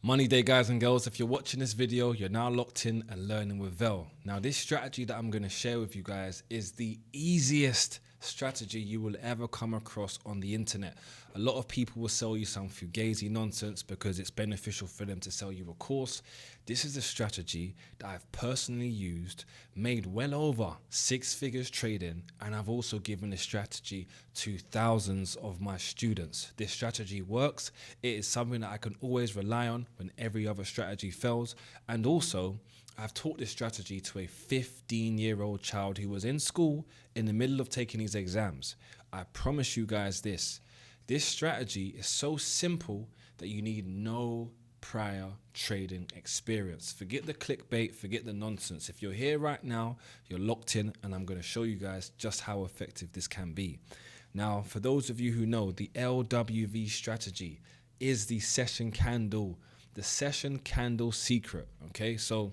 Money day, guys and girls. If you're watching this video, you're now locked in and learning with Vel. Now, this strategy that I'm going to share with you guys is the easiest strategy you will ever come across on the internet. A lot of people will sell you some fugazi nonsense because it's beneficial for them to sell you a course. This is a strategy that I've personally used, made well over 6 figures trading, and I've also given this strategy to thousands of my students. This strategy works. It is something that I can always rely on when every other strategy fails. And also, I've taught this strategy to a 15-year-old child who was in school in the middle of taking his exams. I promise you guys this strategy is so simple that you need no prior trading experience. Forget the clickbait, forget the nonsense. If you're here right now, you're locked in, and I'm going to show you guys just how effective this can be. Now, for those of you who know, the LWV strategy is the session candle secret. Okay, so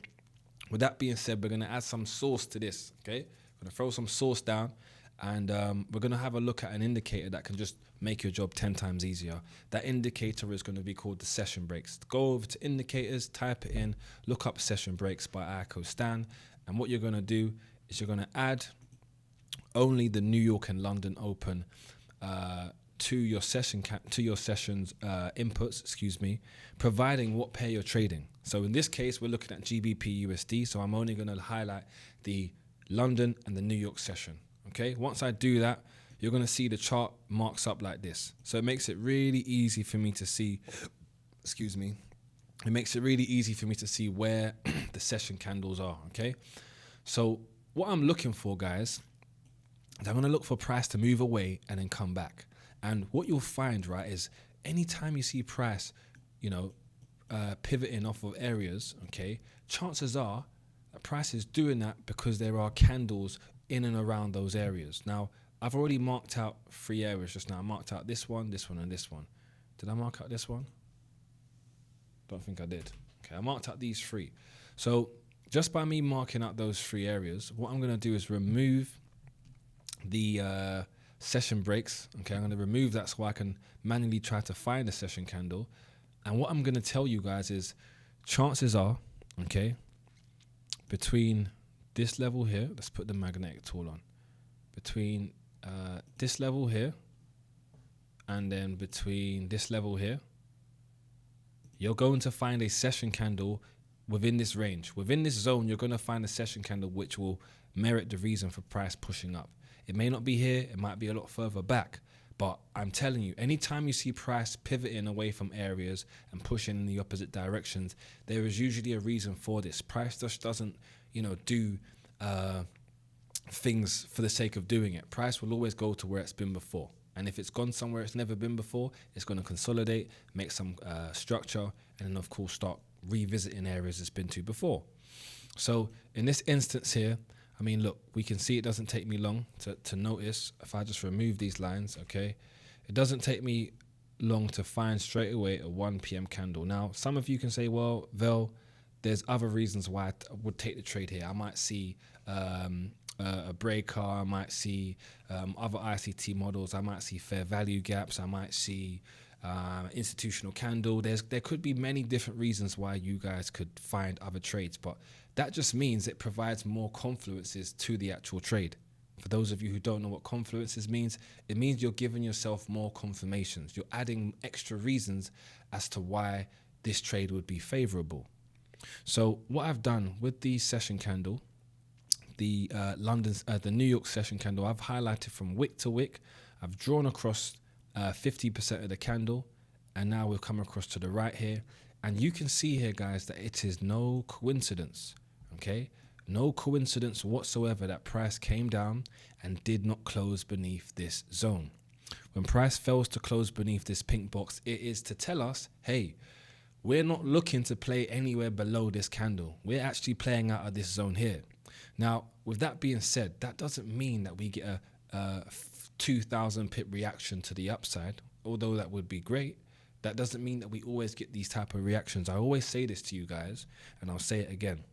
with that being said, we're going to add some sauce to this. Okay, we're going to throw some sauce down, and we're going to have a look at an indicator that can just make your job 10 times easier. That indicator is going to be called the session breaks. Go over to indicators, type it in, look up session breaks by Aiko Stan, and what you're going to do is you're going to add only the New York and London Open to your sessions inputs, providing what pair you're trading. So in this case, we're looking at GBP USD, so I'm only going to highlight the London and the New York session. Okay, once I do that, you're going to see the chart marks up like this. So it makes it really easy for me to see, it makes it really easy for me to see where the session candles are. Okay, so what I'm looking for, guys, is I'm going to look for price to move away and then come back. And what you'll find, right, is anytime you see price, pivoting off of areas, okay, chances are that price is doing that because there are candles in and around those areas. Now, I've already marked out 3 areas just now. I marked out this one, and this one. Did I mark out this one? Don't think I did. Okay, I marked out these 3. So just by me marking out those 3 areas, what I'm going to do is remove the session breaks. Okay, I'm going to remove that so I can manually try to find a session candle. And what I'm going to tell you guys is chances are, okay, between this level here, let's put the magnetic tool on, between this level here and then between this level here, you're going to find a session candle within this range. Within this zone, you're going to find a session candle which will merit the reason for price pushing up. It may not be here, it might be a lot further back, but I'm telling you, anytime you see price pivoting away from areas and pushing in the opposite directions, there is usually a reason for this. Price just doesn't, do things for the sake of doing it. Price will always go to where it's been before. And if it's gone somewhere it's never been before, it's going to consolidate, make some structure, and then, of course, start revisiting areas it's been to before. So in this instance here, I mean, look, we can see it doesn't take me long to notice. If I just remove these lines, okay, it doesn't take me long to find straight away a 1 p.m. candle. Now, some of you can say, well, Vel, there's other reasons why I would take the trade here. I might see a breaker, I might see other ICT models, I might see fair value gaps, I might see institutional candle. There could be many different reasons why you guys could find other trades, but that just means it provides more confluences to the actual trade. For those of you who don't know what confluences means, it means you're giving yourself more confirmations. You're adding extra reasons as to why this trade would be favorable. So what I've done with the session candle, the New York session candle, I've highlighted from wick to wick. I've drawn across 50% of the candle, and now we've come across to the right here. And you can see here, guys, that it is no coincidence, okay? No coincidence whatsoever that price came down and did not close beneath this zone. When price fails to close beneath this pink box, it is to tell us, hey, we're not looking to play anywhere below this candle. We're actually playing out of this zone here. Now, with that being said, that doesn't mean that we get a 2,000 pip reaction to the upside, although that would be great. That doesn't mean that we always get these type of reactions. I always say this to you guys, and I'll say it again.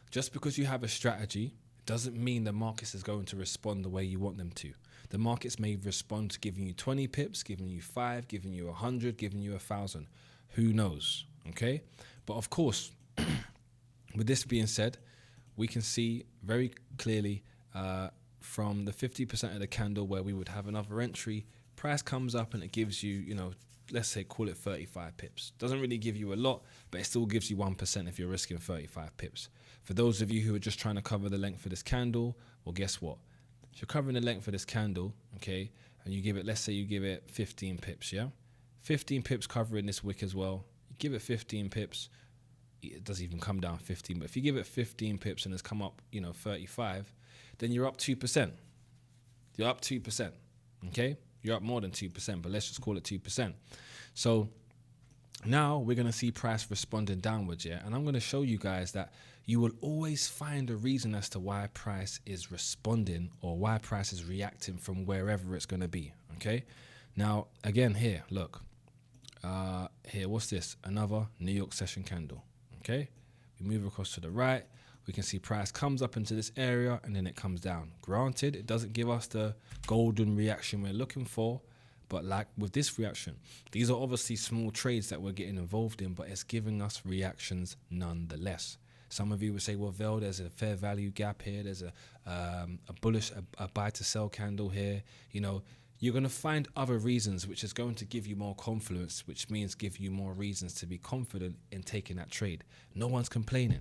Just because you have a strategy doesn't mean the markets is going to respond the way you want them to. The markets may respond to giving you 20 pips, giving you 5, giving you 100, giving you 1,000. Who knows? okay? But of course, with this being said, we can see very clearly from the 50% of the candle where we would have another entry, price comes up and it gives you, you know, let's say call it 35 pips. Doesn't really give you a lot, but it still gives you 1% if you're risking 35 pips. For those of you who are just trying to cover the length of this candle, well, guess what? If you're covering the length of this candle, okay, and you give it, let's say you give it 15 pips, yeah? 15 pips covering this wick as well. You give it 15 pips, it doesn't even come down 15, but if you give it 15 pips and it's come up, you know, 35, then you're up 2%. You're up 2%, okay? You're up more than 2%, but let's just call it 2%. So now we're going to see price responding downwards, yeah? And I'm going to show you guys that you will always find a reason as to why price is responding or why price is reacting from wherever it's going to be, okay? Now, again, here, look. Here, what's this? Another New York session candle, okay? We move across to the right. We can see price comes up into this area and then it comes down. Granted, it doesn't give us the golden reaction we're looking for, but like with this reaction, these are obviously small trades that we're getting involved in, but it's giving us reactions nonetheless. Some of you would say, well, Vel, there's a fair value gap here. There's a bullish, a buy to sell candle here. You know, you're going to find other reasons, which is going to give you more confluence, which means give you more reasons to be confident in taking that trade. No one's complaining.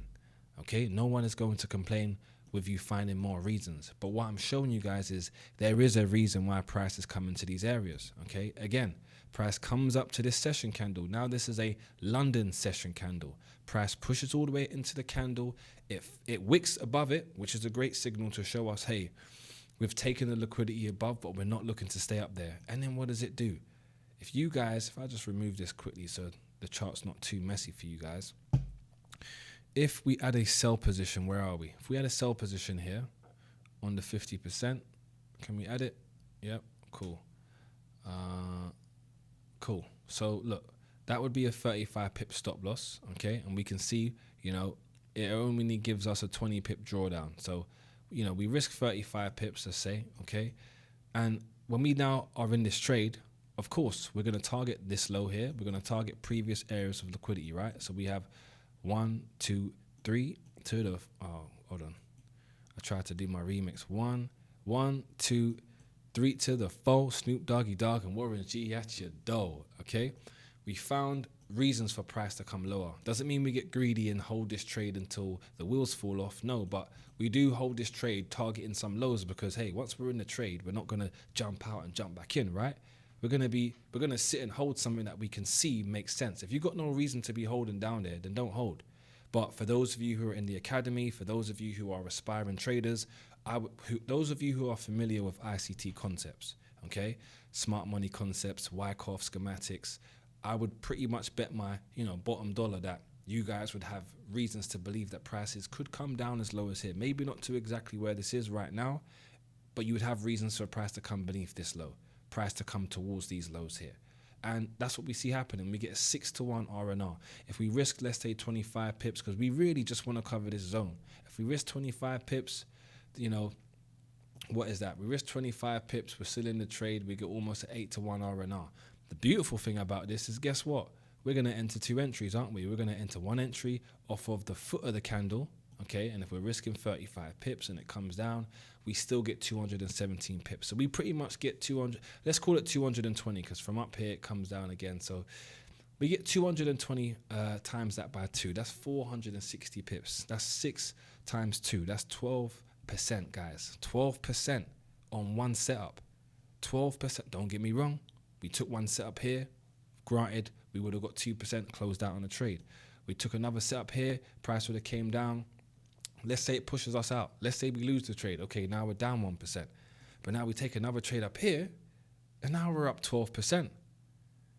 Okay, no one is going to complain with you finding more reasons. But what I'm showing you guys is there is a reason why price is coming to these areas. Okay, again, price comes up to this session candle. Now this is a London session candle. Price pushes all the way into the candle. It wicks above it, which is a great signal to show us, hey, we've taken the liquidity above, but we're not looking to stay up there. And then what does it do? If you guys, if I just remove this quickly so the chart's not too messy for you guys. If we add a sell position, where are we? If we add a sell position here on the 50%, can we add it? Yep, cool. Cool. So look, that would be a 35 pip stop loss, okay? And we can see, you know, it only gives us a 20 pip drawdown. So, you know, we risk 35 pips, let's say, okay? And when we now are in this trade, of course, we're going to target this low here. We're going to target previous areas of liquidity, right? So we have 1, 2, 3 to the, oh, hold on. I tried to do my remix. 1, 2, 3 to the 4, Snoop Doggy Dogg and Warren G at your door, okay? We found reasons for price to come lower. Doesn't mean we get greedy and hold this trade until the wheels fall off. No, but we do hold this trade targeting some lows because, hey, once we're in the trade, we're not going to jump out and jump back in, right? We're going to sit and hold something that we can see makes sense. If you've got no reason to be holding down there, then don't hold. But for those of you who are in the academy, for those of you who are aspiring traders, those of you who are familiar with ICT concepts, okay, smart money concepts, Wyckoff schematics, I would pretty much bet my, bottom dollar that you guys would have reasons to believe that prices could come down as low as here. Maybe not to exactly where this is right now, but you would have reasons for price to come beneath this low, price to come towards these lows here. And that's what we see happening. We get a 6-to-1 R&R. If we risk, let's say, 25 pips, because we really just want to cover this zone. If we risk 25 pips, what is that? We risk 25 pips, we're still in the trade, we get almost an 8-to-1 R&R. The beautiful thing about this is, guess what? We're going to enter 2 entries, aren't we? We're going to enter 1 entry off of the foot of the candle, okay? And if we're risking 35 pips and it comes down, we still get 217 pips. So we pretty much get 200, let's call it 220, because from up here it comes down again. So we get 220 times that by 2. That's 460 pips. That's 6 times 2. That's 12%, guys. 12% on one setup. 12%. Don't get me wrong. We took one setup here. Granted, we would have got 2% closed out on the trade. We took another setup here. Price would have came down. Let's say it pushes us out. Let's say we lose the trade. Okay, now we're down 1%. But now we take another trade up here, and now we're up 12%.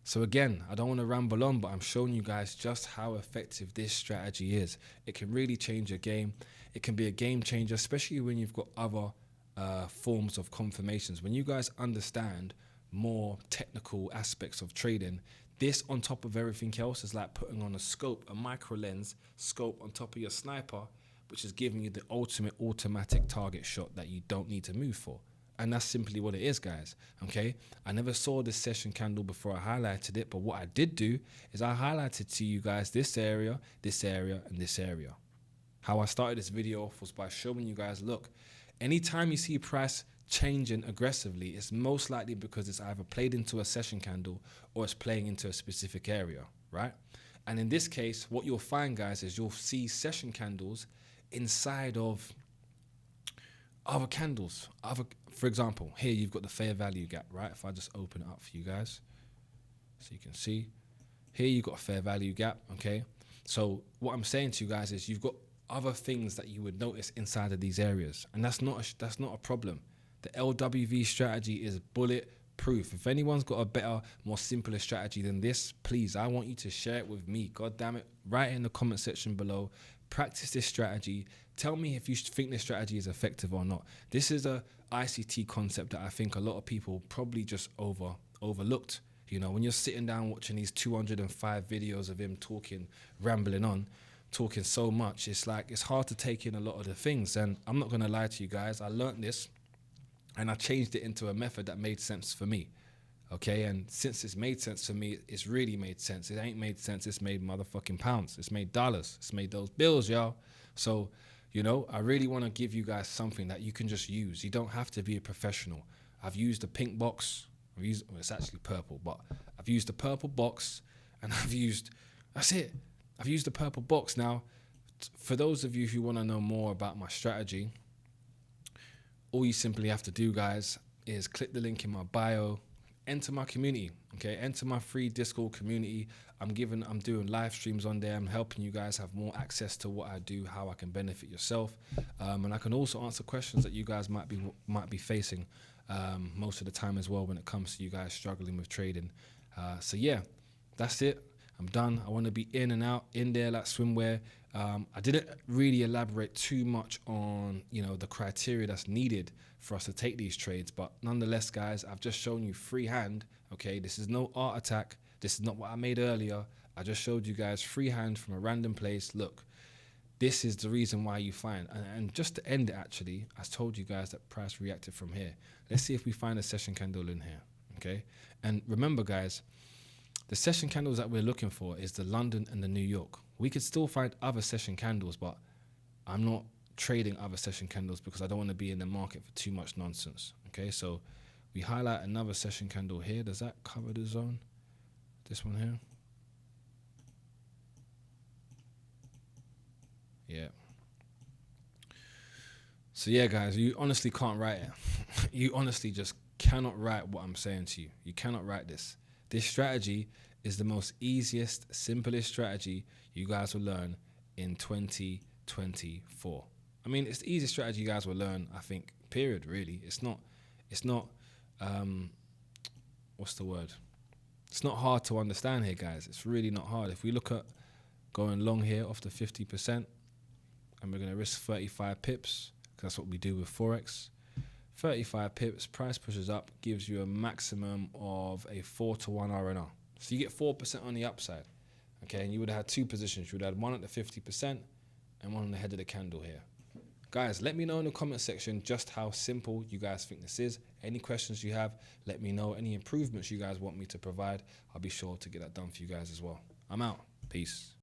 So again, I don't want to ramble on, but I'm showing you guys just how effective this strategy is. It can really change your game. It can be a game changer, especially when you've got other forms of confirmations. When you guys understand more technical aspects of trading, this on top of everything else is like putting on a scope, a micro lens scope on top of your sniper, which is giving you the ultimate automatic target shot that you don't need to move for. And that's simply what it is, guys. Okay, I never saw this session candle before I highlighted it, but what I did do is I highlighted to you guys this area, and this area. How I started this video off was by showing you guys, look, anytime you see price changing aggressively, it's most likely because it's either played into a session candle or it's playing into a specific area, right? And in this case, what you'll find, guys, is you'll see session candles inside of other candles. For example, here you've got the fair value gap, right? If I just open it up for you guys so you can see, here you've got a fair value gap, okay? So what I'm saying to you guys is you've got other things that you would notice inside of these areas, and that's not a problem. The LWV strategy is bulletproof. If anyone's got a better, more simpler strategy than this, please, I want you to share it with me. God damn it, write it in the comment section below. Practice this strategy. Tell me if you think this strategy is effective or not. This is a ICT concept that I think a lot of people probably just overlooked. You know, when you're sitting down watching these 205 videos of him talking, rambling on, talking so much, it's like it's hard to take in a lot of the things. And I'm not going to lie to you guys, I learned this and I changed it into a method that made sense for me. Okay, and since it's made sense for me, it's really made sense. It ain't made sense, it's made motherfucking pounds. It's made dollars. It's made those bills, y'all. So, you know, I really want to give you guys something that you can just use. You don't have to be a professional. I've used the pink box. Well, it's actually purple, but I've used the purple box and that's it. I've used the purple box. Now, for those of you who want to know more about my strategy, all you simply have to do, guys, is click the link in my bio, enter my community, okay? Enter my free Discord community. I'm doing live streams on there. I'm helping you guys have more access to what I do, how I can benefit yourself. And I can also answer questions that you guys might be facing most of the time as well when it comes to you guys struggling with trading. So yeah, that's it. I'm done. I want to be in and out, in there like swimwear. I didn't really elaborate too much on, you know, the criteria that's needed for us to take these trades, but nonetheless, guys, I've just shown you freehand. Okay, this is no art attack. This is not what I made earlier. I just showed you guys freehand from a random place. Look, this is the reason why you find, and just to end it, actually, I told you guys that price reacted from here. Let's see if we find a session candle in here. Okay, and remember, guys, the session candles that we're looking for is the London and the New York. We could still find other session candles, but I'm not trading other session candles because I don't want to be in the market for too much nonsense. Okay, so we highlight another session candle here. Does that cover the zone? This one here? Yeah. So yeah, guys, you honestly can't write it. You honestly just cannot write what I'm saying to you. You cannot write this. This strategy is the most easiest, simplest strategy you guys will learn in 2024. I mean, it's the easiest strategy you guys will learn, I think, period, really. It's not, what's the word? It's not hard to understand here, guys. It's really not hard. If we look at going long here off the 50%, and we're going to risk 35 pips, because that's what we do with Forex. 35 pips, price pushes up, gives you a maximum of a 4-to-1 RNR. So you get 4% on the upside, okay? And you would have had two positions. You would have had one at the 50% and one on the head of the candle here. Guys, let me know in the comment section just how simple you guys think this is. Any questions you have, let me know. Any improvements you guys want me to provide, I'll be sure to get that done for you guys as well. I'm out. Peace.